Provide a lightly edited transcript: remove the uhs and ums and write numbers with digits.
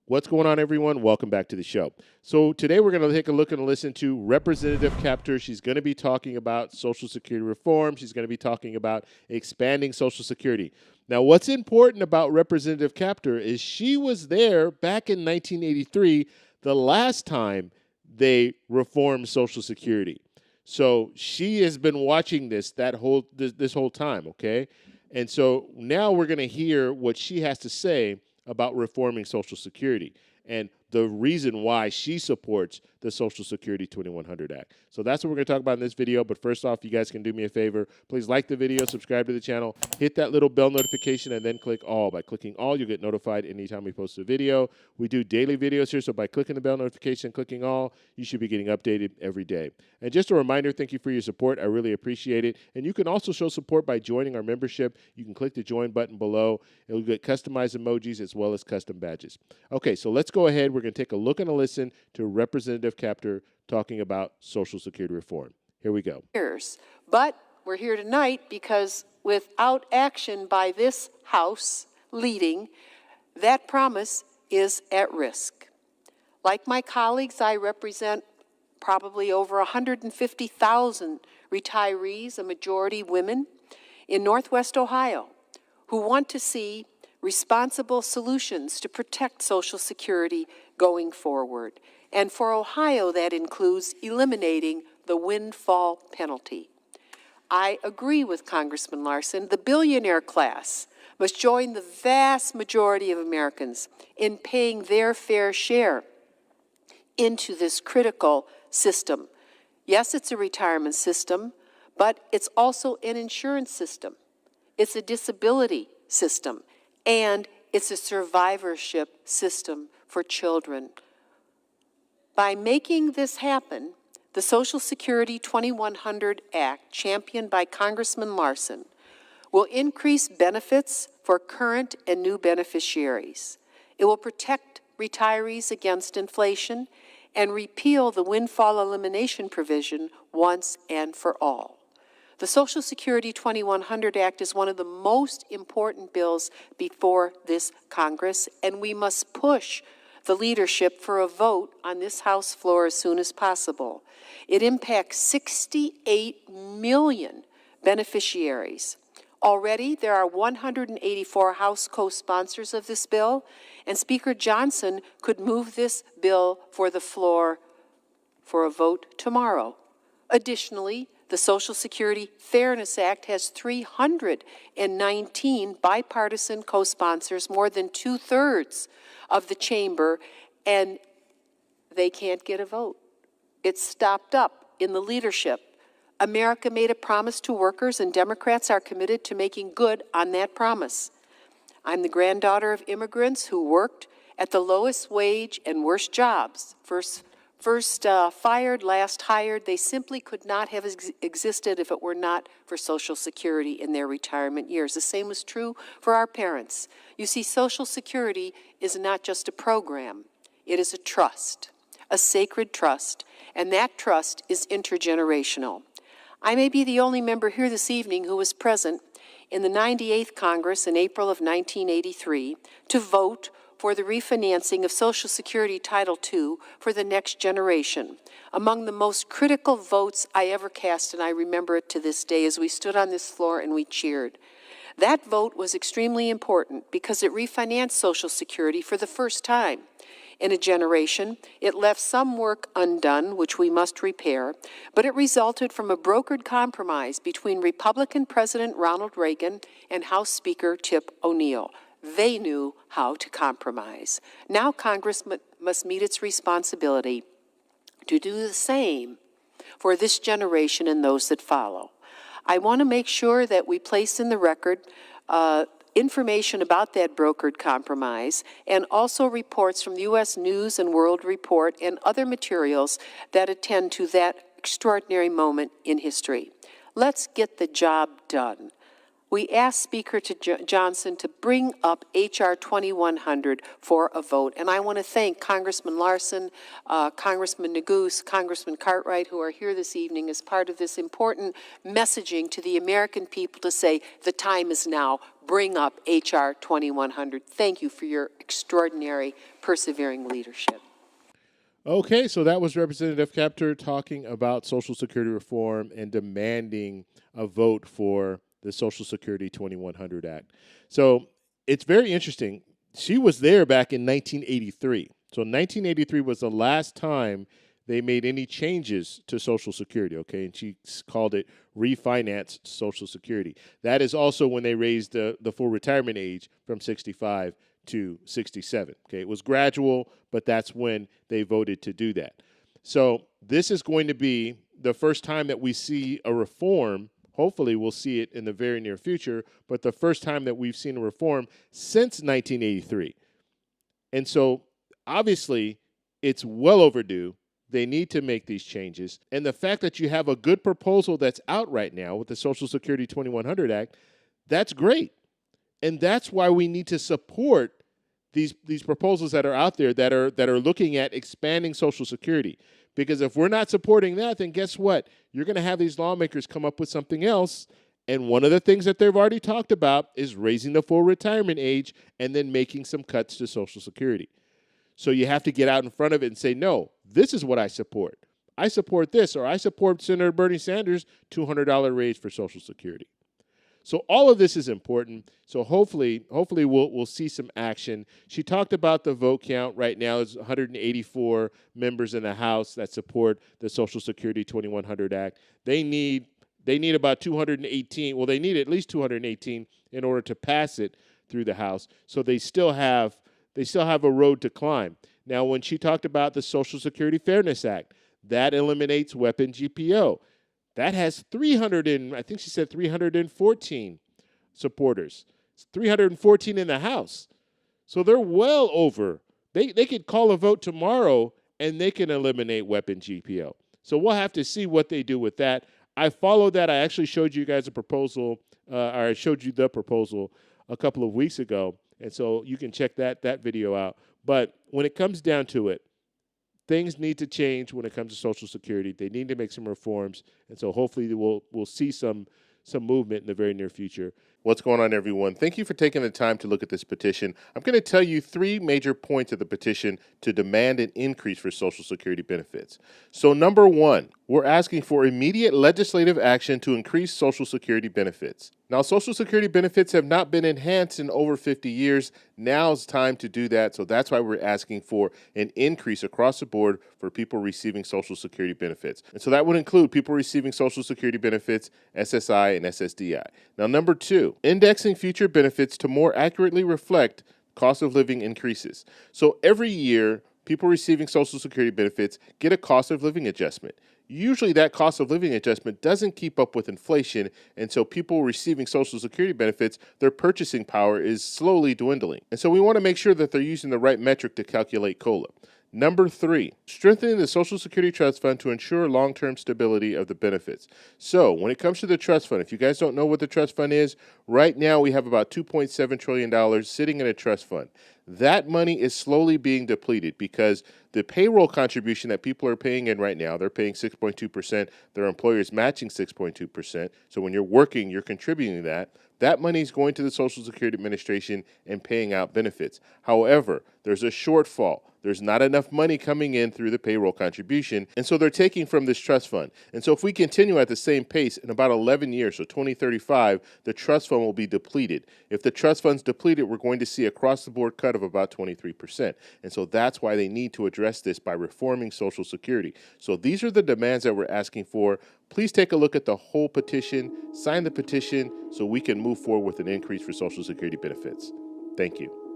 What's going on, everyone? Welcome back to the show. So today we're going to take a look and listen to Representative Kaptur. She's going to be talking about Social Security reform. She's going to be talking about expanding Social Security. Now, what's important about Representative Kaptur is she was there back in 1983, the last time they reformed Social Security. So she has been watching this this whole time, okay? And so now we're going to hear what she has to say about reforming Social Security and the reason why she supports the Social Security 2100 Act. So that's what we're going to talk about in this video. But first off, you guys can do me a favor. Please like the video, subscribe to the channel, hit that little bell notification, and then click all. By clicking all, you'll get notified anytime we post a video. We do daily videos here, so by clicking the bell notification, clicking all, you should be getting updated every day. And just a reminder, thank you for your support. I really appreciate it. And you can also show support by joining our membership. You can click the join button below. It'll get customized emojis as well as custom badges. Okay, so let's go ahead. We're going to take a look and a listen to Representative Kaptur talking about Social Security reform. Here we go. But we're here tonight because without action by this House leading, that promise is at risk. Like my colleagues, I represent probably over 150,000 retirees, a majority women, in Northwest Ohio, who want to see responsible solutions to protect Social Security going forward. And for Ohio, that includes eliminating the windfall penalty. I agree with Congressman Larson. The billionaire class must join the vast majority of Americans in paying their fair share into this critical system. Yes, it's a retirement system, but it's also an insurance system. It's a disability system, and it's a survivorship system for children. By making this happen, the Social Security 2100 Act, championed by Congressman Larson, will increase benefits for current and new beneficiaries. It will protect retirees against inflation and repeal the windfall elimination provision once and for all. The Social Security 2100 Act is one of the most important bills before this Congress, and we must push the leadership for a vote on this House floor as soon as possible. It impacts 68 million beneficiaries. Already, there are 184 House co-sponsors of this bill, and Speaker Johnson could move this bill for the floor for a vote tomorrow. Additionally, the Social Security Fairness Act has 319 bipartisan co-sponsors, more than 2/3 of the chamber, and they can't get a vote. It's stopped up in the leadership. America made a promise to workers, and Democrats are committed to making good on that promise. I'm the granddaughter of immigrants who worked at the lowest wage and worst jobs. First fired, last hired. They simply could not have existed if it were not for Social Security in their retirement years. The same was true for our parents. You see, Social Security is not just a program. It is a trust, a sacred trust, and that trust is intergenerational. I may be the only member here this evening who was present in the 98th Congress in April of 1983 to vote for the refinancing of Social Security Title II for the next generation. Among the most critical votes I ever cast, and I remember it to this day, as we stood on this floor and we cheered. That vote was extremely important because it refinanced Social Security for the first time in a generation. It left some work undone, which we must repair, but it resulted from a brokered compromise between Republican President Ronald Reagan and House Speaker Tip O'Neill. They knew how to compromise. Now Congress must meet its responsibility to do the same for this generation and those that follow. I want to make sure that we place in the record information about that brokered compromise and also reports from the U.S. News and World Report and other materials that attend to that extraordinary moment in history. Let's get the job done. We ask Speaker Johnson to bring up H.R. 2100 for a vote. And I want to thank Congressman Larson, Congressman Neguse, Congressman Cartwright, who are here this evening as part of this important messaging to the American people to say the time is now. Bring up H.R. 2100. Thank you for your extraordinary, persevering leadership. Okay, so that was Representative Kaptur talking about Social Security reform and demanding a vote for the Social Security 2100 Act. So it's very interesting. She was there back in 1983. So 1983 was the last time they made any changes to Social Security, okay? And she called it refinanced Social Security. That is also when they raised the full retirement age from 65 to 67, okay? It was gradual, but that's when they voted to do that. So this is going to be the first time that we see a reform. Hopefully we'll see it in the very near future, but the first time that we've seen a reform since 1983. And so obviously it's well overdue. They need to make these changes. And the fact that you have a good proposal that's out right now with the Social Security 2100 Act, that's great. And that's why we need to support these proposals that are out there that are looking at expanding Social Security. Because if we're not supporting that, then guess what? You're going to have these lawmakers come up with something else. And one of the things that they've already talked about is raising the full retirement age and then making some cuts to Social Security. So you have to get out in front of it and say, no, this is what I support. I support this, or I support Senator Bernie Sanders' $200 raise for Social Security. So all of this is important. So hopefully we'll see some action. She talked about the vote count. Right now there's 184 members in the House that support the Social Security 2100 Act. They need about 218. Well, they need at least 218 in order to pass it through the House. So they still have a road to climb. Now, when she talked about the Social Security Fairness Act, that eliminates weapon GPO. That has 314 supporters. It's 314 in the House. So they're well over. They could call a vote tomorrow and they can eliminate weapon GPO. So we'll have to see what they do with that. I followed that. I actually showed you guys a proposal, or I showed you the proposal a couple of weeks ago. And so you can check that video out. But when it comes down to it, things need to change when it comes to Social Security. They need to make some reforms, and so hopefully we'll see some movement in the very near future. What's going on, everyone? Thank you for taking the time to look at this petition. I'm going to tell you 3 major points of the petition to demand an increase for Social Security benefits. So number 1, we're asking for immediate legislative action to increase Social Security benefits. Now, Social Security benefits have not been enhanced in over 50 years. Now's time to do that, so that's why we're asking for an increase across the board for people receiving Social Security benefits. And so that would include people receiving Social Security benefits, SSI, and SSDI. Now, number 2, indexing future benefits to more accurately reflect cost of living increases. So every year, people receiving Social Security benefits get a cost of living adjustment. Usually that cost of living adjustment doesn't keep up with inflation, and so people receiving Social Security benefits, their purchasing power is slowly dwindling. And so we want to make sure that they're using the right metric to calculate COLA. Number 3, strengthening the Social Security Trust Fund to ensure long-term stability of the benefits. So when it comes to the trust fund, if you guys don't know what the trust fund is, right now we have about $2.7 trillion sitting in a trust fund. That money is slowly being depleted because the payroll contribution that people are paying in right now, they're paying 6.2%, their employer's matching 6.2%. So when you're working, you're contributing that. That money is going to the Social Security Administration and paying out benefits. However, there's a shortfall. There's not enough money coming in through the payroll contribution, and so they're taking from this trust fund. And so if we continue at the same pace, in about 11 years, so 2035, the trust fund will be depleted. If the trust fund's depleted, we're going to see across-the-board cut of about 23%. And so that's why they need to address this by reforming Social Security. So these are the demands that we're asking for. Please take a look at the whole petition, sign the petition, so we can move forward with an increase for Social Security benefits. Thank you.